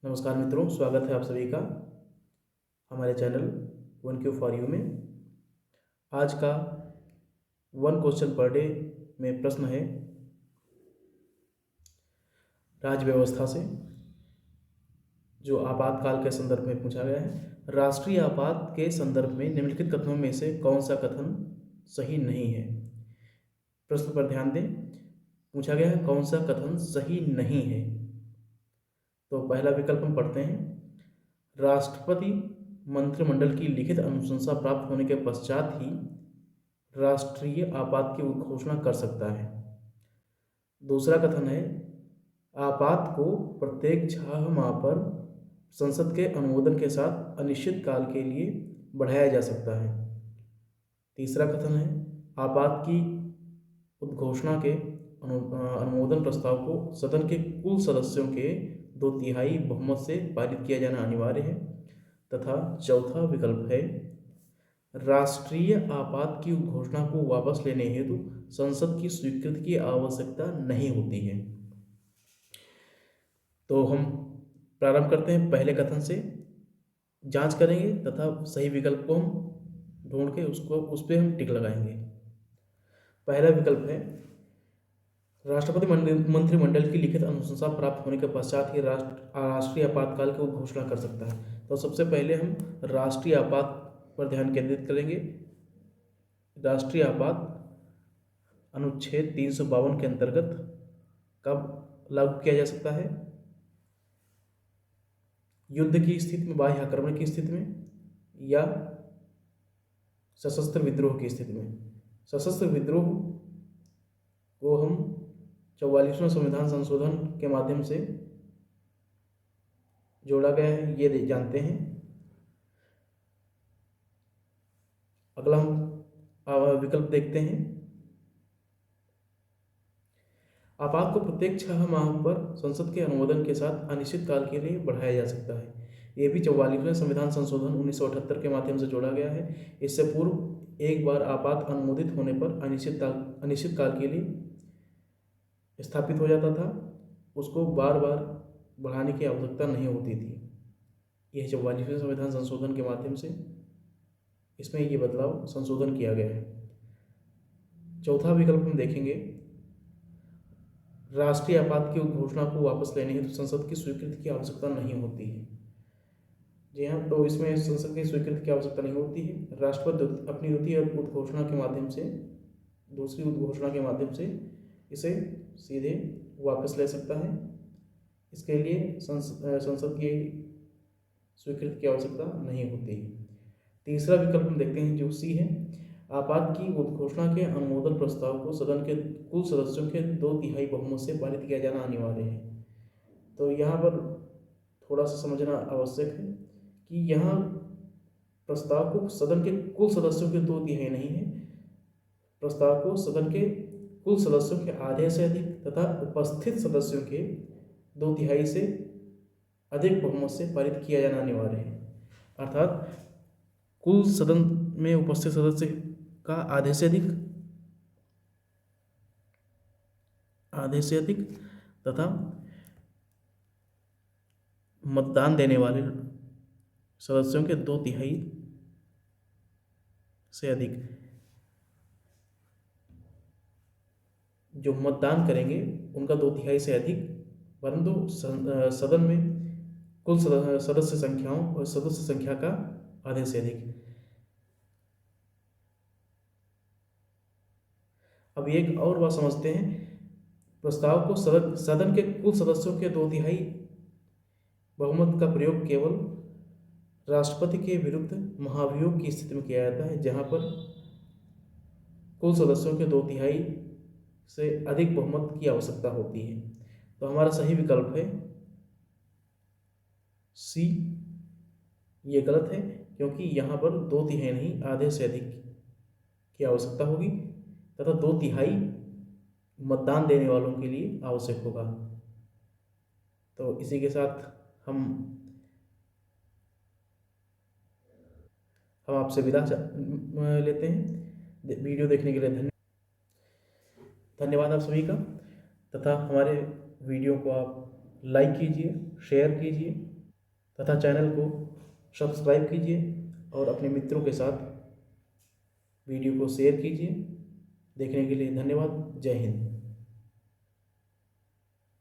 नमस्कार मित्रों, स्वागत है आप सभी का हमारे channel one Q for you में। आज का वन क्वेश्चन पर डे में प्रश्न है राज्य व्यवस्था से, जो आपातकाल के संदर्भ में पूछा गया है। राष्ट्रीय आपात के संदर्भ में निम्नलिखित कथनों में से कौन सा कथन सही नहीं है। प्रश्न पर ध्यान दें, पूछा गया है कौन सा कथन सही नहीं है। तो पहला विकल्प हम पढ़ते हैं, राष्ट्रपति मंत्रिमंडल की लिखित अनुशंसा प्राप्त होने के पश्चात ही राष्ट्रीय आपात की घोषणा कर सकता है। दूसरा कथन है, आपात को प्रत्येक 6 माह पर संसद के अनुमोदन के साथ अनिश्चित काल के लिए बढ़ाया जा सकता है। तीसरा कथन है, आपात की उद्घोषणा के अनुमोदन प्रस्ताव को सदन के कुल सदस्यों के 2/3 बहुमत से पारित किया जाना अनिवार्य है। तथा चौथा विकल्प है, राष्ट्रीय आपात की घोषणा को वापस लेने हेतु संसद की स्वीकृति की आवश्यकता नहीं होती है। तो हम प्रारंभ करते हैं पहले कथन से, जांच करेंगे तथा सही विकल्प को हम ढूंढ के उस पर हम टिक लगाएंगे। पहला विकल्प है, राष्ट्रपति मंत्रिमंडल की लिखित अनुशंसा प्राप्त होने के पश्चात ही राष्ट्रीय आपातकाल की घोषणा कर सकता है। तो सबसे पहले हम राष्ट्रीय आपात पर ध्यान केंद्रित करेंगे। राष्ट्रीय आपात अनुच्छेद 352 के अंतर्गत कब लागू किया जा सकता है? युद्ध की स्थिति में, बाह्य आक्रमण की स्थिति में, या सशस्त्र विद्रोह की स्थिति में। सशस्त्र विद्रोह को हम 44वें संविधान संशोधन के माध्यम से जोड़ा गया है, ये जानते हैं। अगला हम विकल्प देखते हैं, आपात को प्रत्येक 6 माह पर संसद के अनुमोदन के साथ अनिश्चित काल के लिए बढ़ाया जा सकता है। ये भी 44वें संविधान संशोधन 1978 के माध्यम से जोड़ा गया है। इससे पूर्व एक बार आपात अनुमोदित होने पर अनिश्चित काल के लिए स्थापित हो जाता था, उसको बार बार बढ़ाने की आवश्यकता नहीं होती थी। यह 44वें संविधान संशोधन के माध्यम से इसमें ये बदलाव संशोधन किया गया है। चौथा विकल्प हम देखेंगे, राष्ट्रीय आपात की घोषणा को वापस लेने हेतु संसद की स्वीकृति की आवश्यकता नहीं होती है। जी हाँ, तो इसमें संसद की स्वीकृति की आवश्यकता नहीं होती है। राष्ट्रपति अपनी द्वितीय उद्घोषणा के माध्यम से, दूसरी उद्घोषणा के माध्यम से इसे सीधे वापस ले सकता है। इसके लिए संसद की स्वीकृति की आवश्यकता नहीं होती है। तीसरा विकल्प हम देखते हैं, जो सी है, आपात की उद्घोषणा के अनुमोदन प्रस्ताव को सदन के कुल सदस्यों के 2/3 बहुमत से पारित किया जाना अनिवार्य है। तो यहाँ पर थोड़ा सा समझना आवश्यक है कि यहाँ प्रस्ताव को सदन के कुल सदस्यों के 2/3 नहीं है, प्रस्ताव को सदन के कुल सदस्यों के आधे से अधिक तथा उपस्थित सदस्यों के 2/3 से अधिक बहुमत से पारित किया जाना अनिवार्य है। अर्थात कुल सदन में उपस्थित सदस्य का आधे से अधिक तथा मतदान देने वाले सदस्यों के 2/3 से अधिक, जो मतदान करेंगे उनका 2/3 से अधिक, परंतु सदन में कुल सदस्य संख्या का आधे से अधिक। अब एक और बात समझते हैं, प्रस्ताव को सदन के कुल सदस्यों के 2/3 बहुमत का प्रयोग केवल राष्ट्रपति के विरुद्ध महाभियोग की स्थिति में किया जाता है, जहां पर कुल सदस्यों के 2/3 से अधिक बहुमत की आवश्यकता होती है। तो हमारा सही विकल्प है सी। ये गलत है, क्योंकि यहाँ पर 2/3 नहीं, आधे से अधिक की आवश्यकता होगी तथा 2/3 मतदान देने वालों के लिए आवश्यक होगा। तो इसी के साथ हम आपसे विदा लेते हैं। वीडियो देखने के लिए धन्यवाद आप सभी का, तथा हमारे वीडियो को आप लाइक कीजिए, शेयर कीजिए तथा चैनल को सब्सक्राइब कीजिए और अपने मित्रों के साथ वीडियो को शेयर कीजिए। देखने के लिए धन्यवाद। जय हिंद।